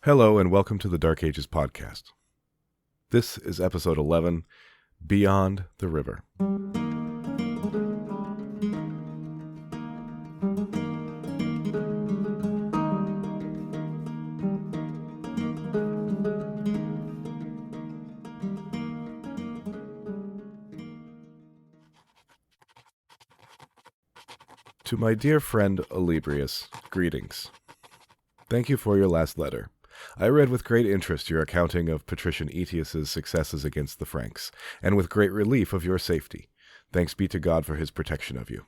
Hello and welcome to the Dark Ages podcast. This is episode 11, Beyond the River. To my dear friend Olybrius, greetings. Thank you for your last letter. I read with great interest your accounting of Patrician Aetius's successes against the Franks, and with great relief of your safety. Thanks be to God for his protection of you.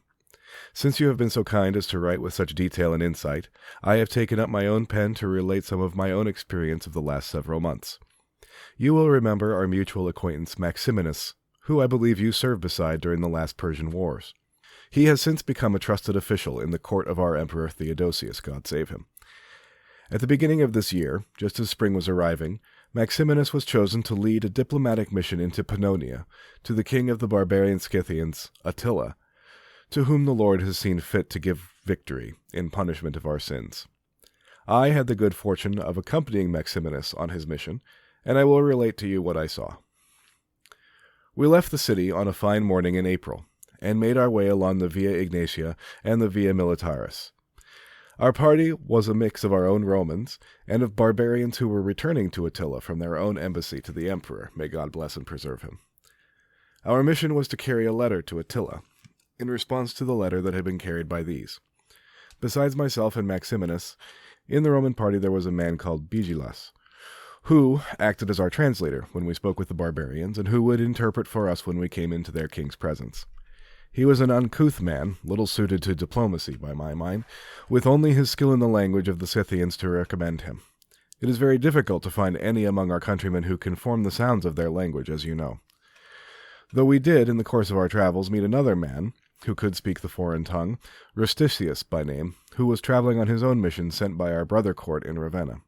Since you have been so kind as to write with such detail and insight, I have taken up my own pen to relate some of my own experience of the last several months. You will remember our mutual acquaintance Maximinus, who I believe you served beside during the last Persian wars. He has since become a trusted official in the court of our Emperor Theodosius, God save him. At the beginning of this year, just as spring was arriving, Maximinus was chosen to lead a diplomatic mission into Pannonia, to the king of the barbarian Scythians, Attila, to whom the Lord has seen fit to give victory in punishment of our sins. I had the good fortune of accompanying Maximinus on his mission, and I will relate to you what I saw. We left the city on a fine morning in April, and made our way along the Via Ignatia and the Via Militaris. Our party was a mix of our own Romans and of barbarians who were returning to Attila from their own embassy to the emperor, may God bless and preserve him. Our mission was to carry a letter to Attila, in response to the letter that had been carried by these. Besides myself and Maximinus, in the Roman party there was a man called Bigilas, who acted as our translator when we spoke with the barbarians, and who would interpret for us when we came into their king's presence. He was an uncouth man, little suited to diplomacy by my mind, with only his skill in the language of the Scythians to recommend him. It is very difficult to find any among our countrymen who can form the sounds of their language, as you know. Though we did, in the course of our travels, meet another man, who could speak the foreign tongue, Rusticius by name, who was traveling on his own mission sent by our brother court in Ravenna.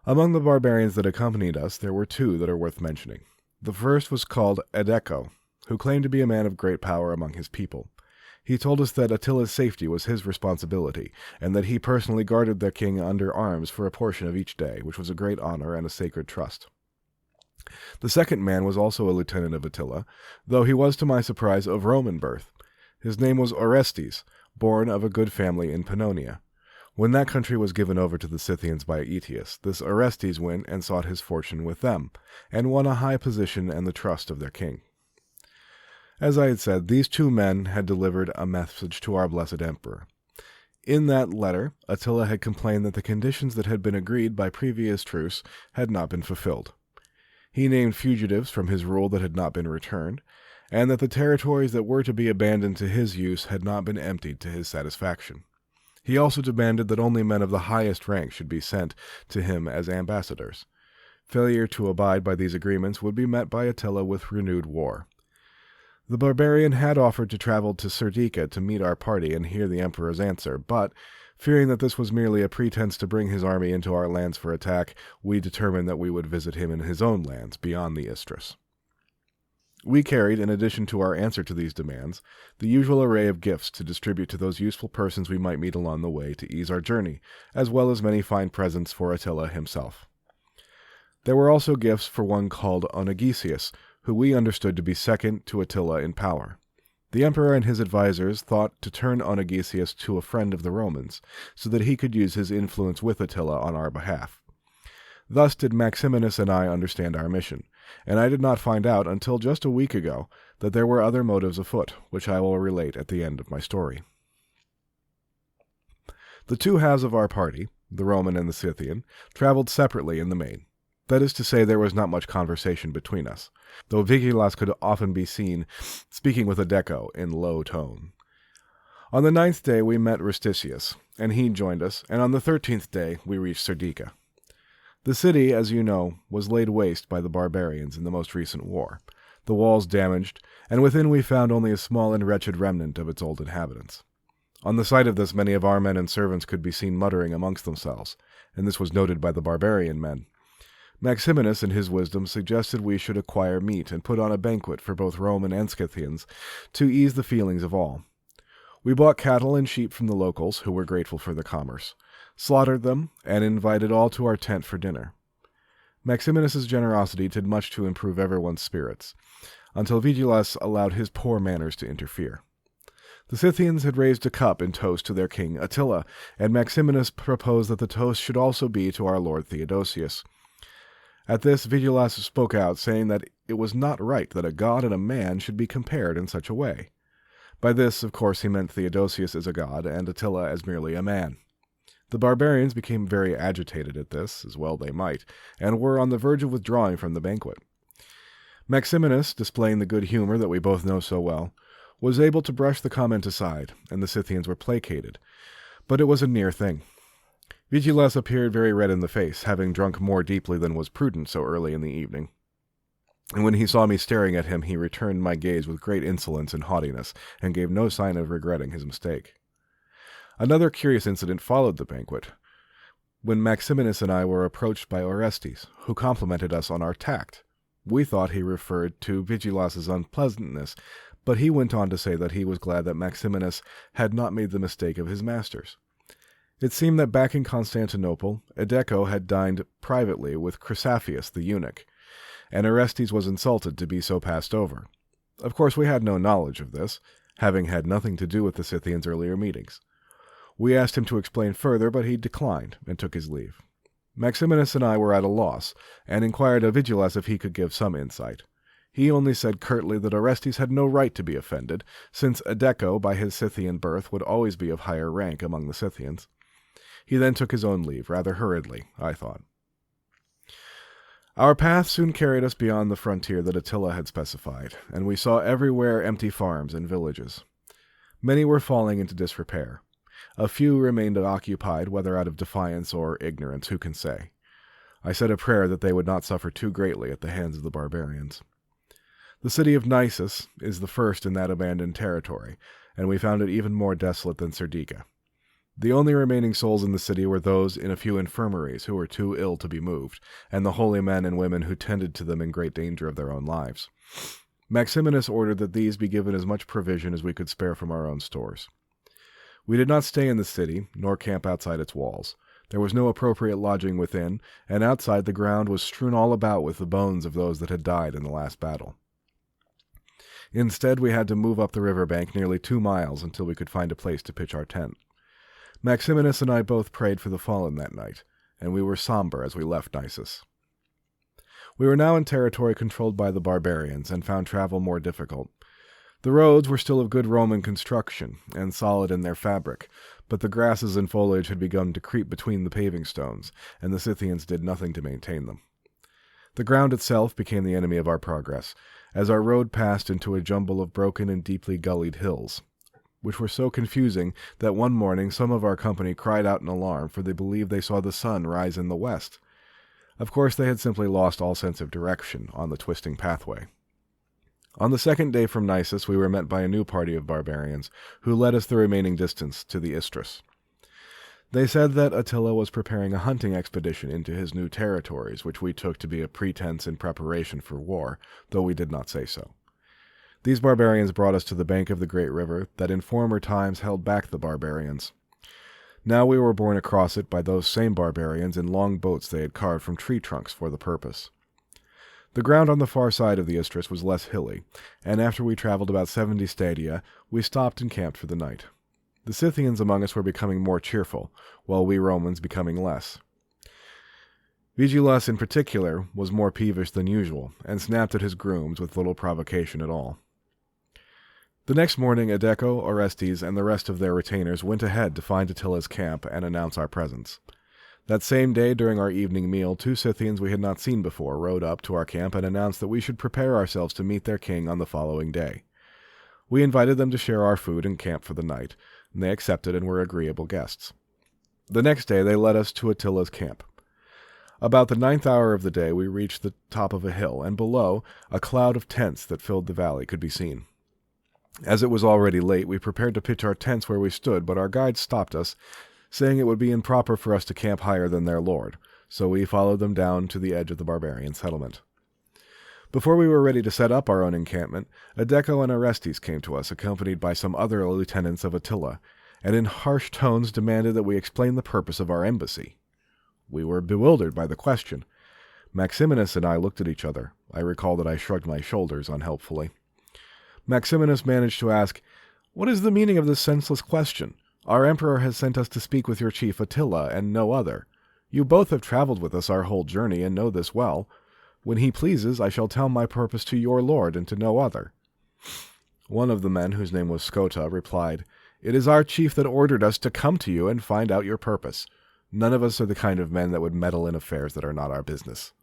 Among the barbarians that accompanied us, there were two that are worth mentioning. The first was called Edeco, who claimed to be a man of great power among his people. He told us that Attila's safety was his responsibility, and that he personally guarded their king under arms for a portion of each day, which was a great honor and a sacred trust. The second man was also a lieutenant of Attila, though he was, to my surprise, of Roman birth. His name was Orestes, born of a good family in Pannonia. When that country was given over to the Scythians by Aetius, this Orestes went and sought his fortune with them, and won a high position and the trust of their king. As I had said, these two men had delivered a message to our blessed emperor. In that letter, Attila had complained that the conditions that had been agreed by previous truce had not been fulfilled. He named fugitives from his rule that had not been returned, and that the territories that were to be abandoned to his use had not been emptied to his satisfaction. He also demanded that only men of the highest rank should be sent to him as ambassadors. Failure to abide by these agreements would be met by Attila with renewed war. The barbarian had offered to travel to Serdica to meet our party and hear the emperor's answer, but, fearing that this was merely a pretense to bring his army into our lands for attack, we determined that we would visit him in his own lands beyond the Istris. We carried, in addition to our answer to these demands, the usual array of gifts to distribute to those useful persons we might meet along the way to ease our journey, as well as many fine presents for Attila himself. There were also gifts for one called Onegesius, who we understood to be second to Attila in power. The emperor and his advisers thought to turn Onegesius to a friend of the Romans, so that he could use his influence with Attila on our behalf. Thus did Maximinus and I understand our mission, and I did not find out until just a week ago that there were other motives afoot, which I will relate at the end of my story. The two halves of our party, the Roman and the Scythian, traveled separately in the main. That is to say, there was not much conversation between us, though Vigilas could often be seen speaking with Edeco in low tone. On the 9th day we met Rusticius, and he joined us, and on the 13th day we reached Serdica. The city, as you know, was laid waste by the barbarians in the most recent war, the walls damaged, and within we found only a small and wretched remnant of its old inhabitants. On the sight of this, many of our men and servants could be seen muttering amongst themselves, and this was noted by the barbarian men. Maximinus, in his wisdom, suggested we should acquire meat and put on a banquet for both Roman and Scythians to ease the feelings of all. We bought cattle and sheep from the locals, who were grateful for the commerce. slaughtered them, and invited all to our tent for dinner. Maximinus's generosity did much to improve everyone's spirits, until Vigilas allowed his poor manners to interfere. The Scythians had raised a cup in toast to their king Attila, and Maximinus proposed that the toast should also be to our lord Theodosius. At this, Vigilas spoke out, saying that it was not right that a god and a man should be compared in such a way. By this, of course, he meant Theodosius as a god and Attila as merely a man. The barbarians became very agitated at this, as well they might, and were on the verge of withdrawing from the banquet. Maximinus, displaying the good humor that we both know so well, was able to brush the comment aside, and the Scythians were placated, but it was a near thing. Vigilas appeared very red in the face, having drunk more deeply than was prudent so early in the evening. And when he saw me staring at him, he returned my gaze with great insolence and haughtiness, and gave no sign of regretting his mistake. Another curious incident followed the banquet, when Maximinus and I were approached by Orestes, who complimented us on our tact. We thought he referred to Vigilas's unpleasantness, but he went on to say that he was glad that Maximinus had not made the mistake of his masters. It seemed that back in Constantinople, Edecco had dined privately with Chrysaphius the eunuch, and Orestes was insulted to be so passed over. Of course, we had no knowledge of this, having had nothing to do with the Scythians' earlier meetings. We asked him to explain further, but he declined, and took his leave. Maximinus and I were at a loss, and inquired of Vigilas if he could give some insight. He only said curtly that Orestes had no right to be offended, since Edecco, by his Scythian birth, would always be of higher rank among the Scythians. He then took his own leave, rather hurriedly, I thought. Our path soon carried us beyond the frontier that Attila had specified, and we saw everywhere empty farms and villages. Many were falling into disrepair. A few remained occupied, whether out of defiance or ignorance, who can say? I said a prayer that they would not suffer too greatly at the hands of the barbarians. The city of Nisus is the first in that abandoned territory, and we found it even more desolate than Serdica. The only remaining souls in the city were those in a few infirmaries who were too ill to be moved, and the holy men and women who tended to them in great danger of their own lives. Maximinus ordered that these be given as much provision as we could spare from our own stores. We did not stay in the city, nor camp outside its walls. There was no appropriate lodging within, and outside the ground was strewn all about with the bones of those that had died in the last battle. Instead, we had to move up the river bank nearly 2 miles until we could find a place to pitch our tent. Maximinus and I both prayed for the fallen that night, and we were somber as we left Nisus. We were now in territory controlled by the barbarians, and found travel more difficult. The roads were still of good Roman construction, and solid in their fabric, but the grasses and foliage had begun to creep between the paving stones, and the Scythians did nothing to maintain them. The ground itself became the enemy of our progress, as our road passed into a jumble of broken and deeply gullied hills, which were so confusing that one morning some of our company cried out in alarm, for they believed they saw the sun rise in the west. Of course, they had simply lost all sense of direction on the twisting pathway. On the second day from Nisus, we were met by a new party of barbarians, who led us the remaining distance to the Istris. They said that Attila was preparing a hunting expedition into his new territories, which we took to be a pretense in preparation for war, though we did not say so. These barbarians brought us to the bank of the great river that in former times held back the barbarians. Now we were borne across it by those same barbarians in long boats they had carved from tree trunks for the purpose. The ground on the far side of the Istris was less hilly, and after we traveled about 70 stadia, we stopped and camped for the night. The Scythians among us were becoming more cheerful, while we Romans becoming less. Vigilas in particular was more peevish than usual, and snapped at his grooms with little provocation at all. The next morning Edecco, Orestes, and the rest of their retainers went ahead to find Attila's camp and announce our presence. That same day, during our evening meal, 2 Scythians we had not seen before rode up to our camp and announced that we should prepare ourselves to meet their king on the following day. We invited them to share our food and camp for the night, and they accepted and were agreeable guests. The next day they led us to Attila's camp. About the 9th hour of the day we reached the top of a hill, and below, a cloud of tents that filled the valley could be seen. As it was already late, we prepared to pitch our tents where we stood, but our guide stopped us, saying it would be improper for us to camp higher than their lord, so we followed them down to the edge of the barbarian settlement. Before we were ready to set up our own encampment, Edecco and Orestes came to us, accompanied by some other lieutenants of Attila, and in harsh tones demanded that we explain the purpose of our embassy. We were bewildered by the question. Maximinus and I looked at each other. I recall that I shrugged my shoulders unhelpfully. Maximinus managed to ask, "What is the meaning of this senseless question? Our emperor has sent us to speak with your chief Attila, and no other. You both have traveled with us our whole journey, and know this well. When he pleases, I shall tell my purpose to your lord, and to no other." One of the men, whose name was Scota, replied, "It is our chief that ordered us to come to you and find out your purpose. None of us are the kind of men that would meddle in affairs that are not our business."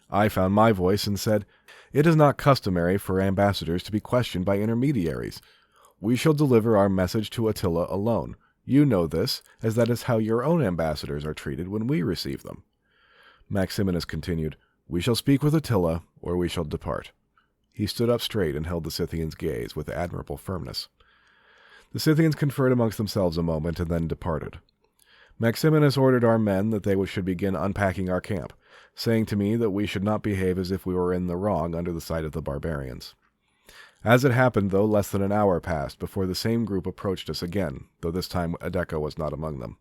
I found my voice and said, "It is not customary for ambassadors to be questioned by intermediaries. We shall deliver our message to Attila alone. You know this, as that is how your own ambassadors are treated when we receive them." Maximinus continued, "We shall speak with Attila, or we shall depart." He stood up straight and held the Scythians' gaze with admirable firmness. The Scythians conferred amongst themselves a moment and then departed. Maximinus ordered our men that they should begin unpacking our camp, saying to me that we should not behave as if we were in the wrong under the sight of the barbarians. As it happened, though, less than an hour passed before the same group approached us again, though this time Adeca was not among them.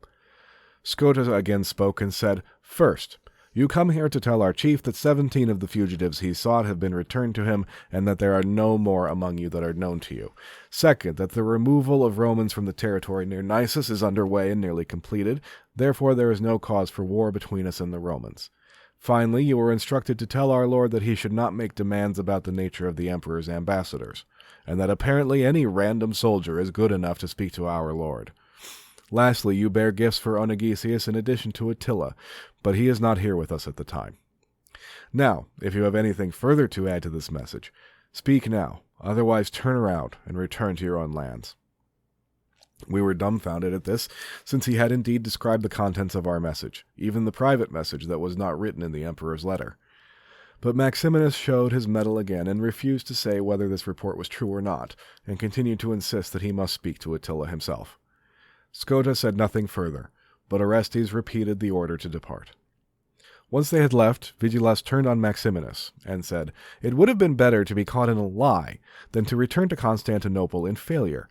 Scota again spoke and said, "First, you come here to tell our chief that 17 of the fugitives he sought have been returned to him, and that there are no more among you that are known to you. Second, that the removal of Romans from the territory near Nisus is under way and nearly completed, therefore there is no cause for war between us and the Romans. Finally, you were instructed to tell our lord that he should not make demands about the nature of the emperor's ambassadors, and that apparently any random soldier is good enough to speak to our lord. Lastly, you bear gifts for Onegesius in addition to Attila, but he is not here with us at the time. Now, if you have anything further to add to this message, speak now, otherwise turn around and return to your own lands." We were dumbfounded at this, since he had indeed described the contents of our message, even the private message that was not written in the emperor's letter. But Maximinus showed his mettle again, and refused to say whether this report was true or not, and continued to insist that he must speak to Attila himself. Scota said nothing further, but Orestes repeated the order to depart. Once they had left, Vigilas turned on Maximinus, and said, "It would have been better to be caught in a lie than to return to Constantinople in failure.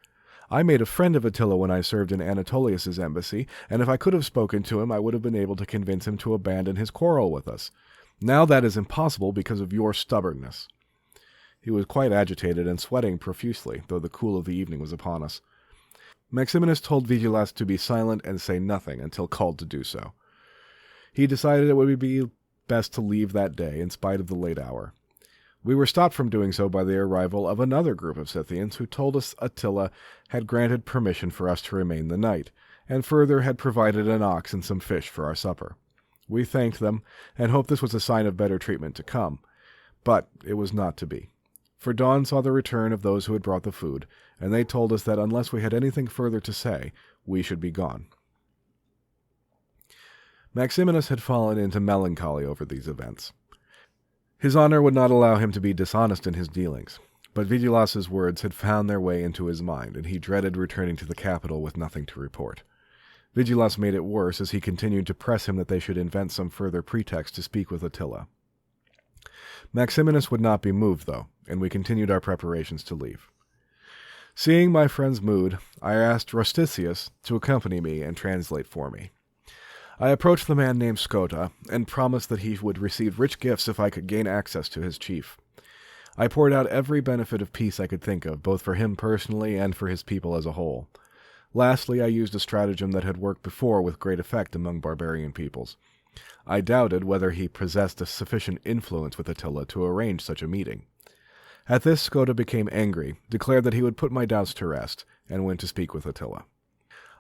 I made a friend of Attila when I served in Anatolius's embassy, and if I could have spoken to him, I would have been able to convince him to abandon his quarrel with us. Now that is impossible because of your stubbornness." He was quite agitated and sweating profusely, though the cool of the evening was upon us. Maximinus told Vigilas to be silent and say nothing until called to do so. He decided it would be best to leave that day, in spite of the late hour. We were stopped from doing so by the arrival of another group of Scythians, who told us Attila had granted permission for us to remain the night, and further had provided an ox and some fish for our supper. We thanked them, and hoped this was a sign of better treatment to come. But it was not to be. For dawn saw the return of those who had brought the food, and they told us that unless we had anything further to say, we should be gone. Maximinus had fallen into melancholy over these events. His honor would not allow him to be dishonest in his dealings, but Vigilas's words had found their way into his mind, and he dreaded returning to the capital with nothing to report. Vigilas made it worse as he continued to press him that they should invent some further pretext to speak with Attila. Maximinus would not be moved, though, and we continued our preparations to leave. Seeing my friend's mood, I asked Rosticius to accompany me and translate for me. I approached the man named Scota, and promised that he would receive rich gifts if I could gain access to his chief. I poured out every benefit of peace I could think of, both for him personally and for his people as a whole. Lastly, I used a stratagem that had worked before with great effect among barbarian peoples. I doubted whether he possessed a sufficient influence with Attila to arrange such a meeting. At this, Scota became angry, declared that he would put my doubts to rest, and went to speak with Attila.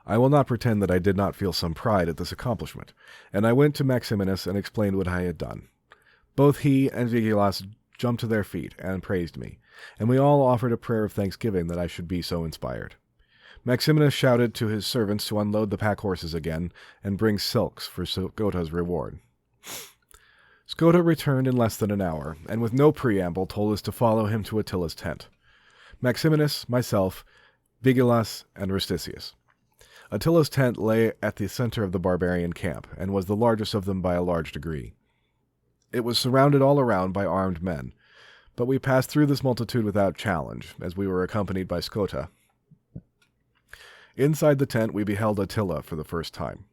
I will not pretend that I did not feel some pride at this accomplishment, and I went to Maximinus and explained what I had done. Both he and Vigilas jumped to their feet and praised me, and we all offered a prayer of thanksgiving that I should be so inspired. Maximinus shouted to his servants to unload the pack horses again and bring silks for Scota's reward. Scota returned in less than an hour, and with no preamble told us to follow him to Attila's tent. Maximinus, myself, Vigilas, and Rosticius. Attila's tent lay at the center of the barbarian camp, and was the largest of them by a large degree. It was surrounded all around by armed men, but we passed through this multitude without challenge, as we were accompanied by Scota. Inside the tent we beheld Attila for the first time.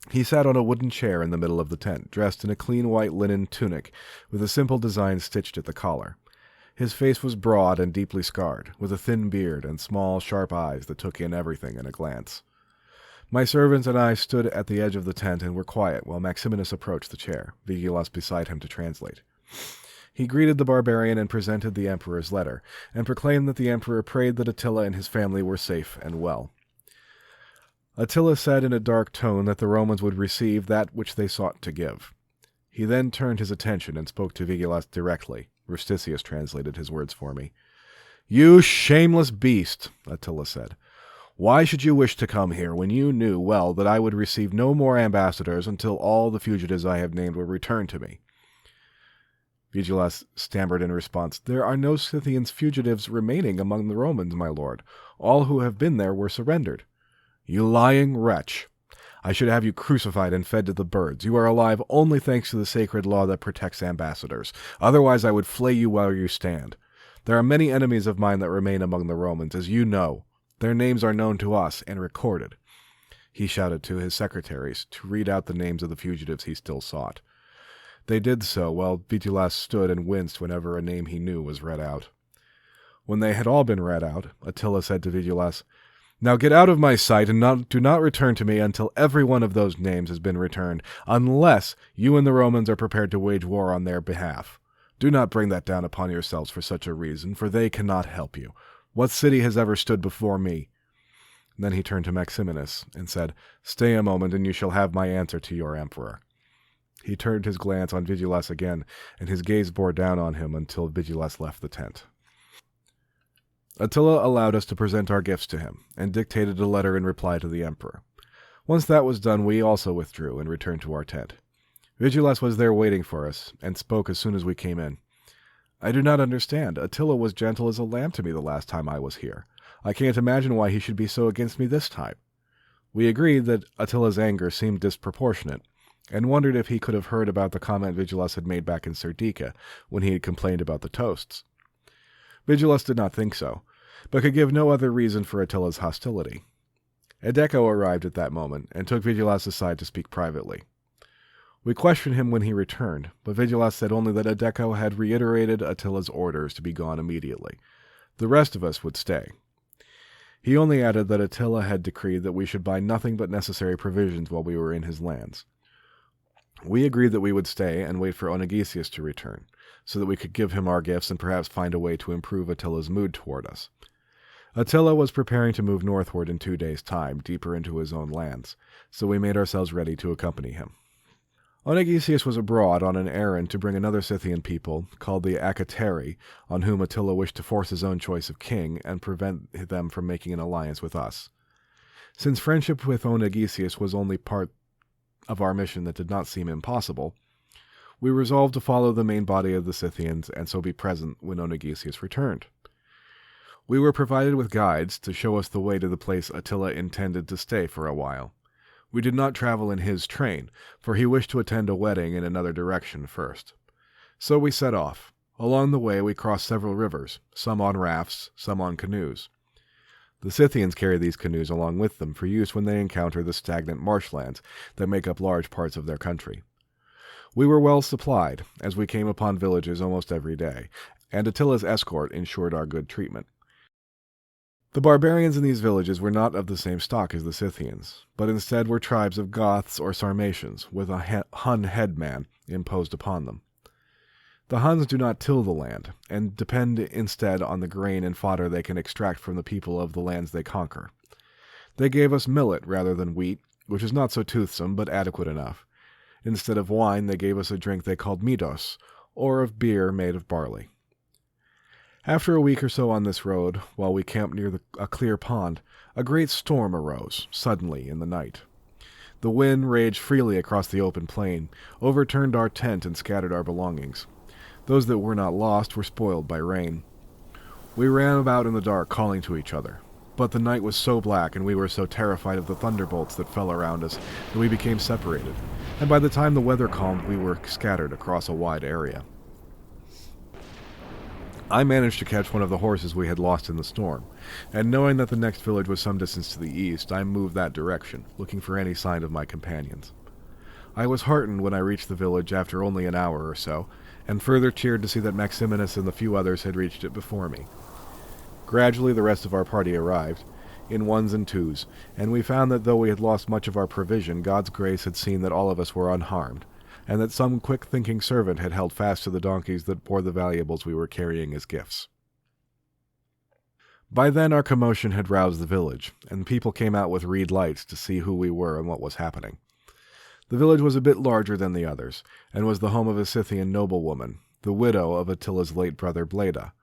He sat on a wooden chair in the middle of the tent, dressed in a clean white linen tunic with a simple design stitched at the collar. His face was broad and deeply scarred, with a thin beard and small, sharp eyes that took in everything in a glance. My servants and I stood at the edge of the tent and were quiet while Maximinus approached the chair, Vigilas beside him to translate. He greeted the barbarian and presented the emperor's letter, and proclaimed that the emperor prayed that Attila and his family were safe and well. Attila said in a dark tone that the Romans would receive that which they sought to give. He then turned his attention and spoke to Vigilas directly. Rusticius translated his words for me. "You shameless beast," Attila said. "Why should you wish to come here when you knew well that I would receive no more ambassadors until all the fugitives I have named were returned to me?" Vigilas stammered in response, "There are no Scythian fugitives remaining among the Romans, my lord. All who have been there were surrendered." "You lying wretch! I should have you crucified and fed to the birds. You are alive only thanks to the sacred law that protects ambassadors. Otherwise I would flay you where you stand. There are many enemies of mine that remain among the Romans, as you know. Their names are known to us and recorded." He shouted to his secretaries to read out the names of the fugitives he still sought. They did so, while Vigilas stood and winced whenever a name he knew was read out. When they had all been read out, Attila said to Vigilas, "Now get out of my sight and do not return to me until every one of those names has been returned, unless you and the Romans are prepared to wage war on their behalf. Do not bring that down upon yourselves for such a reason, for they cannot help you. What city has ever stood before me?" Then he turned to Maximinus and said, "Stay a moment, and you shall have my answer to your emperor." He turned his glance on Vigilas again, and his gaze bore down on him until Vigilas left the tent. Attila allowed us to present our gifts to him, and dictated a letter in reply to the emperor. Once that was done, we also withdrew and returned to our tent. Vigilas was there waiting for us, and spoke as soon as we came in. "I do not understand. Attila was gentle as a lamb to me the last time I was here. I can't imagine why he should be so against me this time." We agreed that Attila's anger seemed disproportionate, and wondered if he could have heard about the comment Vigilas had made back in Serdica, when he had complained about the toasts. Vigilas did not think so, but could give no other reason for Attila's hostility. Edeco arrived at that moment, and took Vigilas aside to speak privately. We questioned him when he returned, but Vigilas said only that Edeco had reiterated Attila's orders to be gone immediately. The rest of us would stay. He only added that Attila had decreed that we should buy nothing but necessary provisions while we were in his lands. We agreed that we would stay and wait for Onegesius to return, so that we could give him our gifts and perhaps find a way to improve Attila's mood toward us. Attila was preparing to move northward in 2 days' time, deeper into his own lands, so we made ourselves ready to accompany him. Onegesius was abroad on an errand to bring another Scythian people, called the Acateri, on whom Attila wished to force his own choice of king and prevent them from making an alliance with us. Since friendship with Onegesius was only part of our mission that did not seem impossible, we resolved to follow the main body of the Scythians and so be present when Onegesius returned. We were provided with guides to show us the way to the place Attila intended to stay for a while. We did not travel in his train, for he wished to attend a wedding in another direction first. So we set off. Along the way we crossed several rivers, some on rafts, some on canoes. The Scythians carry these canoes along with them for use when they encounter the stagnant marshlands that make up large parts of their country. We were well supplied, as we came upon villages almost every day, and Attila's escort ensured our good treatment. The barbarians in these villages were not of the same stock as the Scythians, but instead were tribes of Goths or Sarmatians, with a Hun headman imposed upon them. The Huns do not till the land, and depend instead on the grain and fodder they can extract from the people of the lands they conquer. They gave us millet rather than wheat, which is not so toothsome, but adequate enough. Instead of wine, they gave us a drink they called midos, or of beer made of barley. After a week or so on this road, while we camped near a clear pond, a great storm arose, suddenly, in the night. The wind raged freely across the open plain, overturned our tent and scattered our belongings. Those that were not lost were spoiled by rain. We ran about in the dark, calling to each other. But the night was so black, and we were so terrified of the thunderbolts that fell around us, that we became separated, and by the time the weather calmed, we were scattered across a wide area. I managed to catch one of the horses we had lost in the storm, and knowing that the next village was some distance to the east, I moved that direction, looking for any sign of my companions. I was heartened when I reached the village after only an hour or so, and further cheered to see that Maximinus and the few others had reached it before me. Gradually the rest of our party arrived, in ones and twos, and we found that though we had lost much of our provision, God's grace had seen that all of us were unharmed, and that some quick-thinking servant had held fast to the donkeys that bore the valuables we were carrying as gifts. By then our commotion had roused the village, and people came out with reed lights to see who we were and what was happening. The village was a bit larger than the others, and was the home of a Scythian noblewoman, the widow of Attila's late brother Bleda.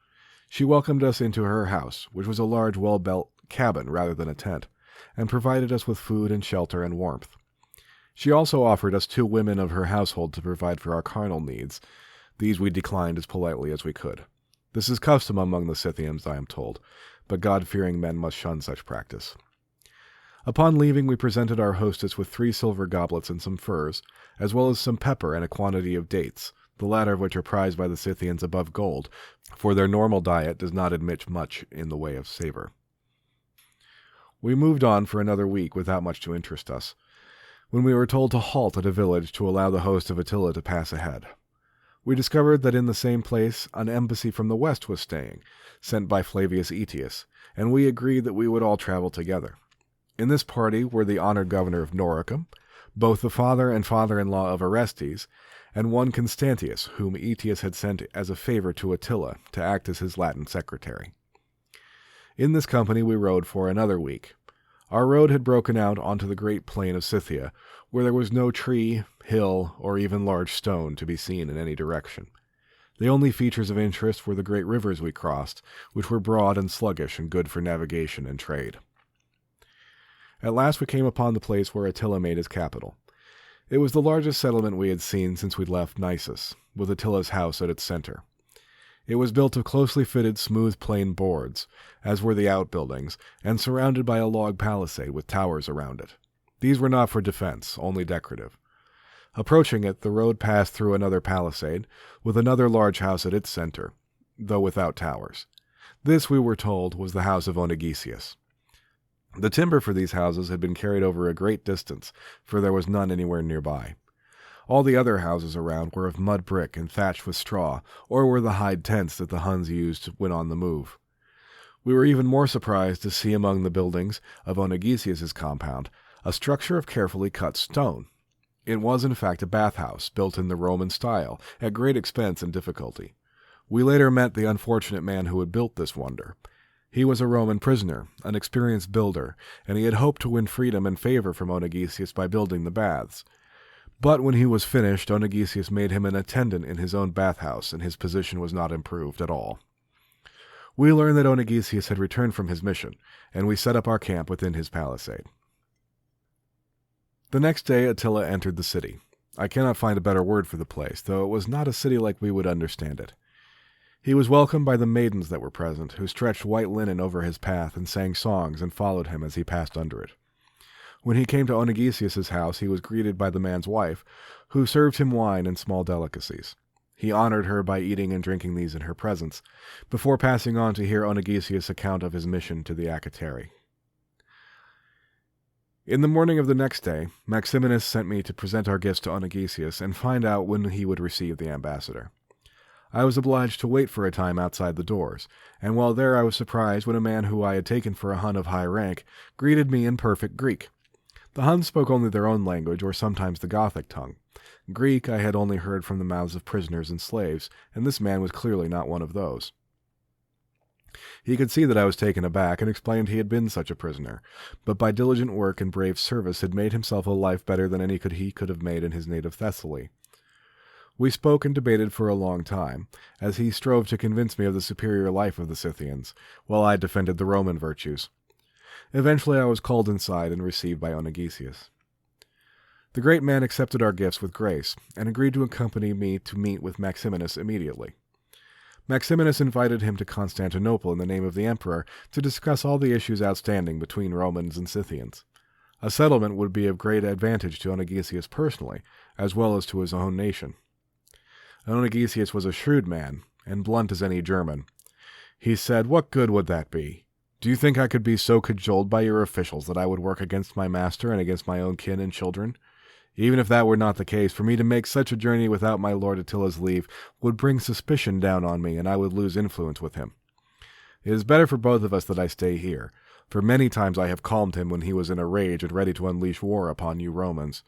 She welcomed us into her house, which was a large, well-built cabin rather than a tent, and provided us with food and shelter and warmth. She also offered us 2 women of her household to provide for our carnal needs. These we declined as politely as we could. This is custom among the Scythians, I am told, but God-fearing men must shun such practice. Upon leaving, we presented our hostess with 3 silver goblets and some furs, as well as some pepper and a quantity of dates, the latter of which are prized by the Scythians above gold, for their normal diet does not admit much in the way of savor. We moved on for another week without much to interest us, when we were told to halt at a village to allow the host of Attila to pass ahead. We discovered that in the same place an embassy from the west was staying, sent by Flavius Aetius, and we agreed that we would all travel together. In this party were the honored governor of Noricum, both the father and father-in-law of Orestes, and one Constantius, whom Aetius had sent as a favor to Attila to act as his Latin secretary. In this company we rode for another week. Our road had broken out onto the great plain of Scythia, where there was no tree, hill, or even large stone to be seen in any direction. The only features of interest were the great rivers we crossed, which were broad and sluggish and good for navigation and trade. At last we came upon the place where Attila made his capital. It was the largest settlement we had seen since we'd left Nisus, with Attila's house at its center. It was built of closely fitted, smooth plain boards, as were the outbuildings, and surrounded by a log palisade with towers around it. These were not for defense, only decorative. Approaching it, the road passed through another palisade, with another large house at its center, though without towers. This, we were told, was the house of Onegesius. The timber for these houses had been carried over a great distance, for there was none anywhere nearby. All the other houses around were of mud brick and thatched with straw, or were the hide tents that the Huns used when on the move. We were even more surprised to see among the buildings of Onegesius's compound a structure of carefully cut stone. It was in fact a bathhouse, built in the Roman style, at great expense and difficulty. We later met the unfortunate man who had built this wonder. He was a Roman prisoner, an experienced builder, and he had hoped to win freedom and favor from Onegesius by building the baths. But when he was finished, Onegesius made him an attendant in his own bathhouse, and his position was not improved at all. We learned that Onegesius had returned from his mission, and we set up our camp within his palisade. The next day Attila entered the city. I cannot find a better word for the place, though it was not a city like we would understand it. He was welcomed by the maidens that were present, who stretched white linen over his path and sang songs and followed him as he passed under it. When he came to Onegesius's house, he was greeted by the man's wife, who served him wine and small delicacies. He honored her by eating and drinking these in her presence, before passing on to hear Onegesius' account of his mission to the Achatere. In the morning of the next day, Maximinus sent me to present our gifts to Onegesius and find out when he would receive the ambassador. I was obliged to wait for a time outside the doors, and while there I was surprised when a man who I had taken for a Hun of high rank greeted me in perfect Greek. The Huns spoke only their own language, or sometimes the Gothic tongue. Greek I had only heard from the mouths of prisoners and slaves, and this man was clearly not one of those. He could see that I was taken aback, and explained he had been such a prisoner, but by diligent work and brave service had made himself a life better than any he could have made in his native Thessaly. We spoke and debated for a long time, as he strove to convince me of the superior life of the Scythians, while I defended the Roman virtues. Eventually I was called inside and received by Onegesius. The great man accepted our gifts with grace, and agreed to accompany me to meet with Maximinus immediately. Maximinus invited him to Constantinople in the name of the emperor to discuss all the issues outstanding between Romans and Scythians. A settlement would be of great advantage to Onegesius personally, as well as to his own nation. Onegesius was a shrewd man, and blunt as any German. He said, "What good would that be? Do you think I could be so cajoled by your officials that I would work against my master and against my own kin and children? Even if that were not the case, for me to make such a journey without my lord Attila's leave would bring suspicion down on me, and I would lose influence with him. It is better for both of us that I stay here, for many times I have calmed him when he was in a rage and ready to unleash war upon you Romans.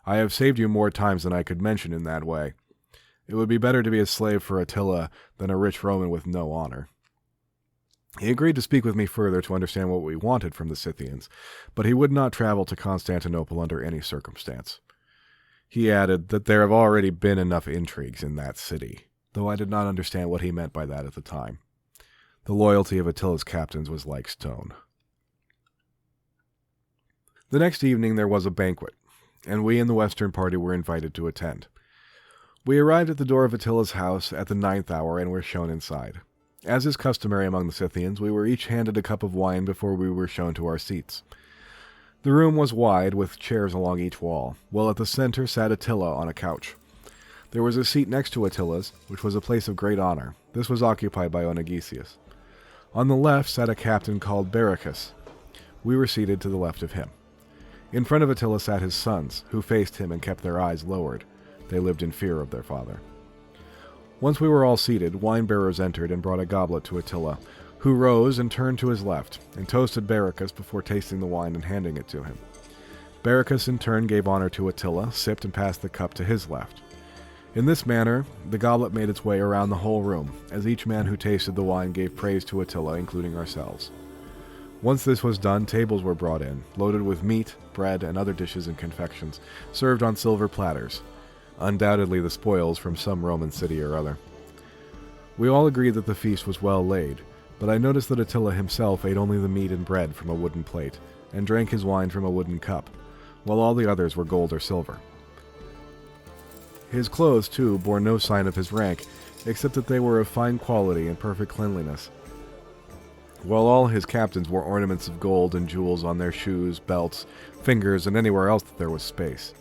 I have saved you more times than I could mention in that way. It would be better to be a slave for Attila than a rich Roman with no honor." He agreed to speak with me further to understand what we wanted from the Scythians, but he would not travel to Constantinople under any circumstance. He added that there have already been enough intrigues in that city, though I did not understand what he meant by that at the time. The loyalty of Attila's captains was like stone. The next evening there was a banquet, and we in the Western party were invited to attend. We arrived at the door of Attila's house at the 9th hour and were shown inside. As is customary among the Scythians, we were each handed a cup of wine before we were shown to our seats. The room was wide, with chairs along each wall, while at the center sat Attila on a couch. There was a seat next to Attila's, which was a place of great honor. This was occupied by Onegesius. On the left sat a captain called Bericus. We were seated to the left of him. In front of Attila sat his sons, who faced him and kept their eyes lowered. They lived in fear of their father. Once we were all seated, wine-bearers entered and brought a goblet to Attila, who rose and turned to his left, and toasted Bericus before tasting the wine and handing it to him. Bericus in turn gave honor to Attila, sipped and passed the cup to his left. In this manner, the goblet made its way around the whole room, as each man who tasted the wine gave praise to Attila, including ourselves. Once this was done, tables were brought in, loaded with meat, bread, and other dishes and confections, served on silver platters, undoubtedly the spoils from some Roman city or other. We all agreed that the feast was well laid, but I noticed that Attila himself ate only the meat and bread from a wooden plate, and drank his wine from a wooden cup, while all the others were gold or silver. His clothes, too, bore no sign of his rank, except that they were of fine quality and perfect cleanliness, while all his captains wore ornaments of gold and jewels on their shoes, belts, fingers, and anywhere else that there was space.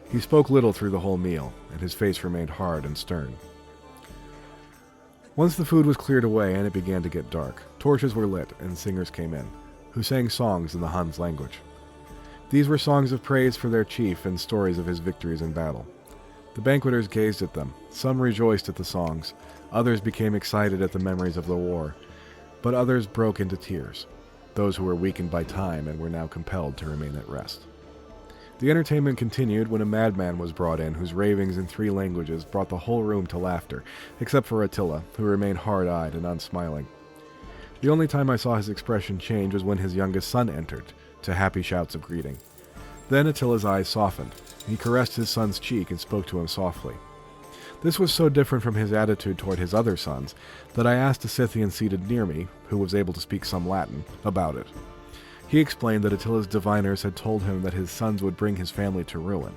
He spoke little through the whole meal, and his face remained hard and stern. Once the food was cleared away and it began to get dark, torches were lit and singers came in, who sang songs in the Huns language. These were songs of praise for their chief and stories of his victories in battle. The banqueters gazed at them. Some rejoiced at the songs, others became excited at the memories of the war, but others broke into tears, those who were weakened by time and were now compelled to remain at rest. The entertainment continued when a madman was brought in, whose ravings in 3 languages brought the whole room to laughter, except for Attila, who remained hard-eyed and unsmiling. The only time I saw his expression change was when his youngest son entered, to happy shouts of greeting. Then Attila's eyes softened. He caressed his son's cheek and spoke to him softly. This was so different from his attitude toward his other sons that I asked a Scythian seated near me, who was able to speak some Latin, about it. He explained that Attila's diviners had told him that his sons would bring his family to ruin,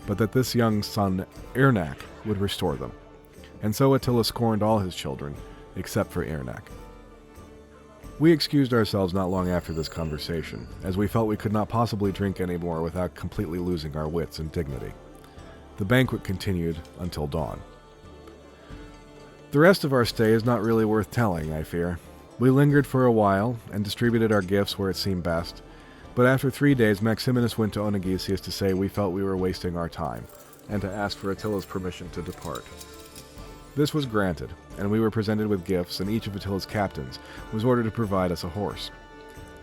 but that this young son, Irnac, would restore them. And so Attila scorned all his children, except for Irnac. We excused ourselves not long after this conversation, as we felt we could not possibly drink any more without completely losing our wits and dignity. The banquet continued until dawn. The rest of our stay is not really worth telling, I fear. We lingered for a while, and distributed our gifts where it seemed best, but after 3 days Maximinus went to Onegesius to say we felt we were wasting our time, and to ask for Attila's permission to depart. This was granted, and we were presented with gifts, and each of Attila's captains was ordered to provide us a horse.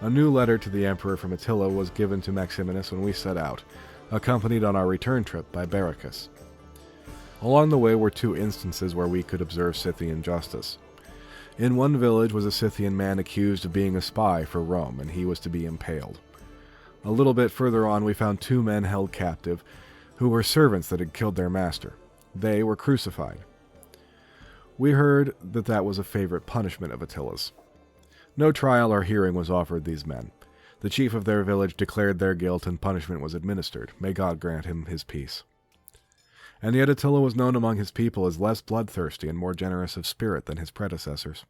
A new letter to the emperor from Attila was given to Maximinus when we set out, accompanied on our return trip by Bericus. Along the way were 2 instances where we could observe Scythian justice. In one village was a Scythian man accused of being a spy for Rome, and he was to be impaled. A little bit further on we found 2 men held captive, who were servants that had killed their master. They were crucified. We heard that that was a favorite punishment of Attila's. No trial or hearing was offered these men. The chief of their village declared their guilt, and punishment was administered. May God grant him his peace. And yet Attila was known among his people as less bloodthirsty and more generous of spirit than his predecessors.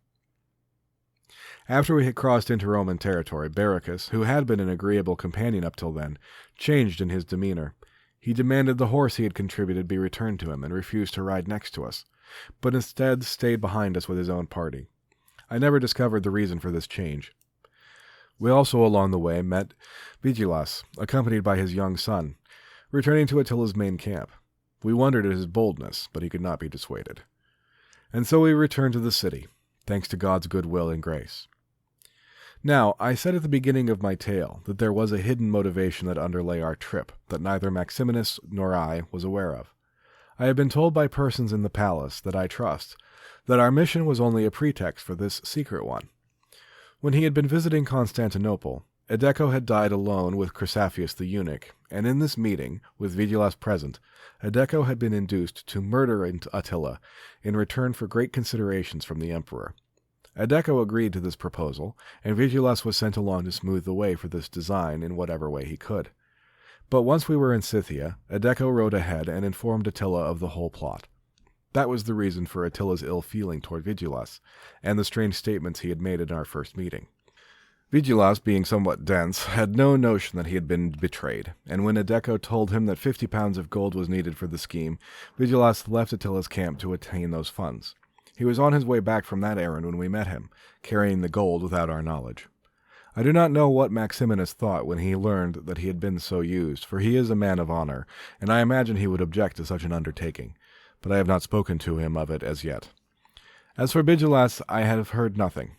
After we had crossed into Roman territory, Bericus, who had been an agreeable companion up till then, changed in his demeanor. He demanded the horse he had contributed be returned to him, and refused to ride next to us, but instead stayed behind us with his own party. I never discovered the reason for this change. We also along the way met Vigilas, accompanied by his young son, returning to Attila's main camp. We wondered at his boldness, but he could not be dissuaded. And so we returned to the city, thanks to God's goodwill and grace. Now, I said at the beginning of my tale that there was a hidden motivation that underlay our trip that neither Maximinus nor I was aware of. I have been told by persons in the palace that I trust that our mission was only a pretext for this secret one. When he had been visiting Constantinople, Edecco had died alone with Chrysaphius the eunuch, and in this meeting, with Vigilas present, Edecco had been induced to murder Attila in return for great considerations from the emperor. Edecco agreed to this proposal, and Vigilas was sent along to smooth the way for this design in whatever way he could. But once we were in Scythia, Edecco rode ahead and informed Attila of the whole plot. That was the reason for Attila's ill feeling toward Vigilas, and the strange statements he had made in our first meeting. Vigilas, being somewhat dense, had no notion that he had been betrayed, and when Edecco told him that 50 pounds of gold was needed for the scheme, Vigilas left Attila's camp to attain those funds. He was on his way back from that errand when we met him, carrying the gold without our knowledge. I do not know what Maximinus thought when he learned that he had been so used, for he is a man of honor, and I imagine he would object to such an undertaking, but I have not spoken to him of it as yet. As for Vigilas, I have heard nothing.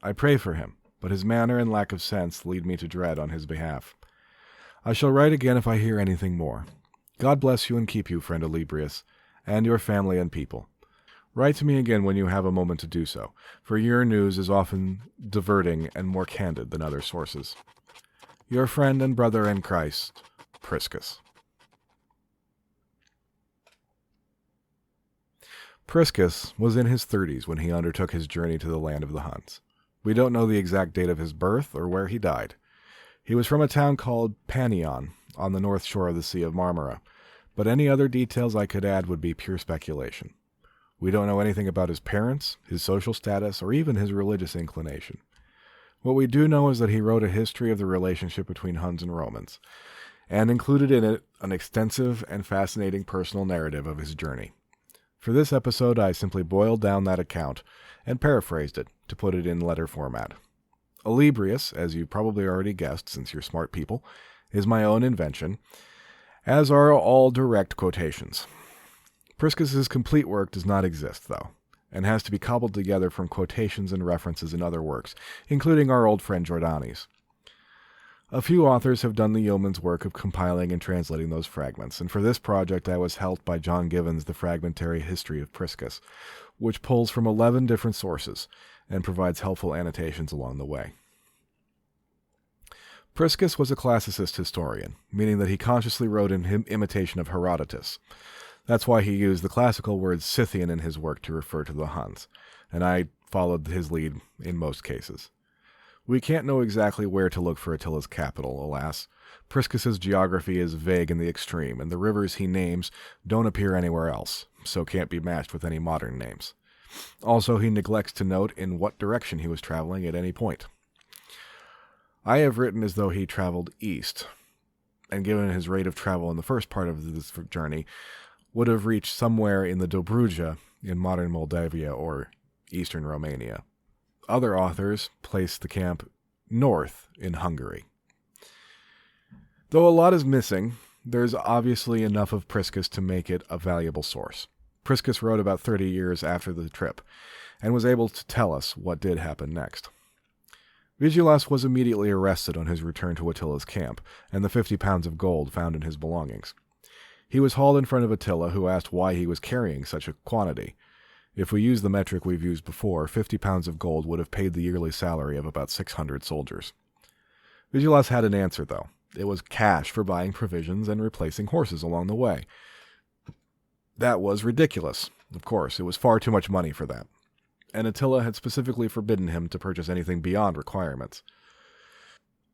I pray for him, but his manner and lack of sense lead me to dread on his behalf. I shall write again if I hear anything more. God bless you and keep you, friend Olybrius, and your family and people. Write to me again when you have a moment to do so, for your news is often diverting and more candid than other sources. Your friend and brother in Christ, Priscus. Priscus was in his 30s when he undertook his journey to the land of the Huns. We don't know the exact date of his birth or where he died. He was from a town called Panion, on the north shore of the Sea of Marmara, but any other details I could add would be pure speculation. We don't know anything about his parents, his social status, or even his religious inclination. What we do know is that he wrote a history of the relationship between Huns and Romans, and included in it an extensive and fascinating personal narrative of his journey. For this episode, I simply boiled down that account and paraphrased it to put it in letter format. Olybrius, as you probably already guessed since you're smart people, is my own invention, as are all direct quotations. Priscus's complete work does not exist, though, and has to be cobbled together from quotations and references in other works, including our old friend Jordanes. A few authors have done the yeoman's work of compiling and translating those fragments, and for this project I was helped by John Given's The Fragmentary History of Priscus, which pulls from 11 different sources and provides helpful annotations along the way. Priscus was a classicist historian, meaning that he consciously wrote in imitation of Herodotus. That's why he used the classical word Scythian in his work to refer to the Huns, and I followed his lead in most cases. We can't know exactly where to look for Attila's capital, alas. Priscus's geography is vague in the extreme, and the rivers he names don't appear anywhere else, so can't be matched with any modern names. Also, he neglects to note in what direction he was traveling at any point. I have written as though he traveled east, and given his rate of travel in the first part of this journey, would have reached somewhere in the Dobruja in modern Moldavia or eastern Romania. Other authors place the camp north in Hungary. Though a lot is missing, there's obviously enough of Priscus to make it a valuable source. Priscus wrote about 30 years after the trip, and was able to tell us what did happen next. Vigilas was immediately arrested on his return to Attila's camp, and the 50 pounds of gold found in his belongings. He was hauled in front of Attila, who asked why he was carrying such a quantity. If we use the metric we've used before, 50 pounds of gold would have paid the yearly salary of about 600 soldiers. Vigilas had an answer, though. It was cash for buying provisions and replacing horses along the way. That was ridiculous. Of course, it was far too much money for that. And Attila had specifically forbidden him to purchase anything beyond requirements.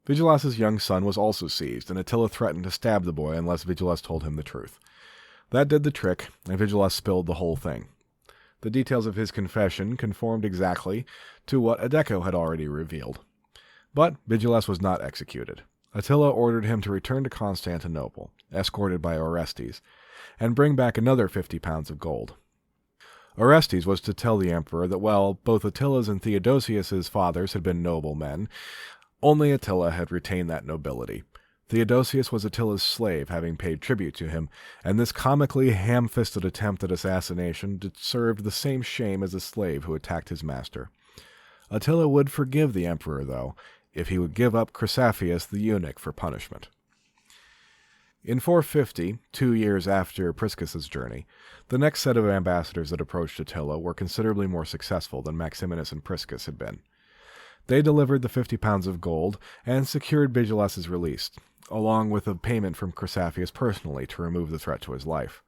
Vigilas's young son was also seized, and Attila threatened to stab the boy unless Vigilas told him the truth. That did the trick, and Vigilas spilled the whole thing. The details of his confession conformed exactly to what Edecco had already revealed. But Vigilas was not executed. Attila ordered him to return to Constantinople, escorted by Orestes, and bring back another 50 pounds of gold. Orestes was to tell the emperor that while both Attila's and Theodosius's fathers had been noble men, only Attila had retained that nobility. Theodosius was Attila's slave, having paid tribute to him, and this comically ham-fisted attempt at assassination deserved the same shame as a slave who attacked his master. Attila would forgive the emperor, though, if he would give up Chrysaphius the eunuch for punishment. In 450, 2 years after Priscus's journey, the next set of ambassadors that approached Attila were considerably more successful than Maximinus and Priscus had been. They delivered the 50 pounds of gold and secured Bigelus's release, along with a payment from Chrysaphius personally to remove the threat to his life.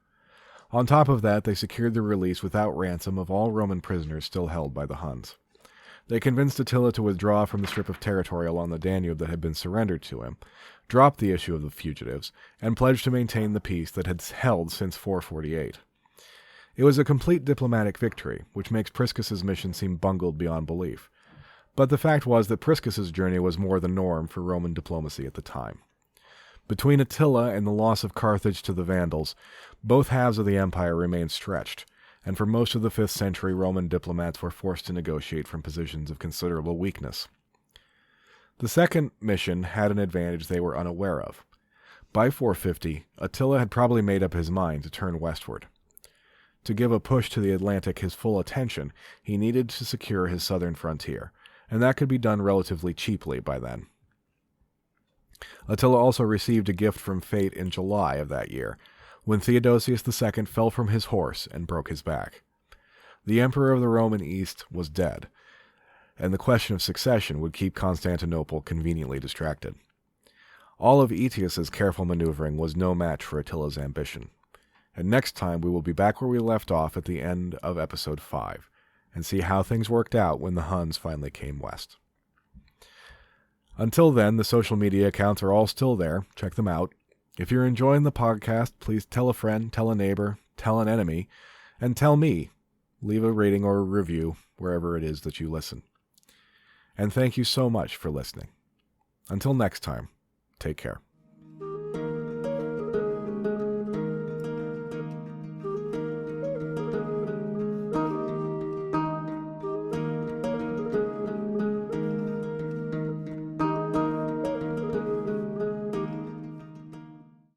On top of that, they secured the release without ransom of all Roman prisoners still held by the Huns. They convinced Attila to withdraw from the strip of territory along the Danube that had been surrendered to him, drop the issue of the fugitives, and pledged to maintain the peace that had held since 448. It was a complete diplomatic victory, which makes Priscus's mission seem bungled beyond belief. But the fact was that Priscus's journey was more the norm for Roman diplomacy at the time. Between Attila and the loss of Carthage to the Vandals, both halves of the empire remained stretched, and for most of the 5th century Roman diplomats were forced to negotiate from positions of considerable weakness. The second mission had an advantage they were unaware of. By 450, Attila had probably made up his mind to turn westward. To give a push to the Atlantic his full attention, he needed to secure his southern frontier, and that could be done relatively cheaply by then. Attila also received a gift from fate in July of that year, when Theodosius II fell from his horse and broke his back. The emperor of the Roman East was dead, and the question of succession would keep Constantinople conveniently distracted. All of Aetius's careful maneuvering was no match for Attila's ambition. And next time we will be back where we left off at the end of episode 5, and see how things worked out when the Huns finally came west. Until then, the social media accounts are all still there. Check them out. If you're enjoying the podcast, please tell a friend, tell a neighbor, tell an enemy, and tell me. Leave a rating or a review wherever it is that you listen. And thank you so much for listening. Until next time, take care.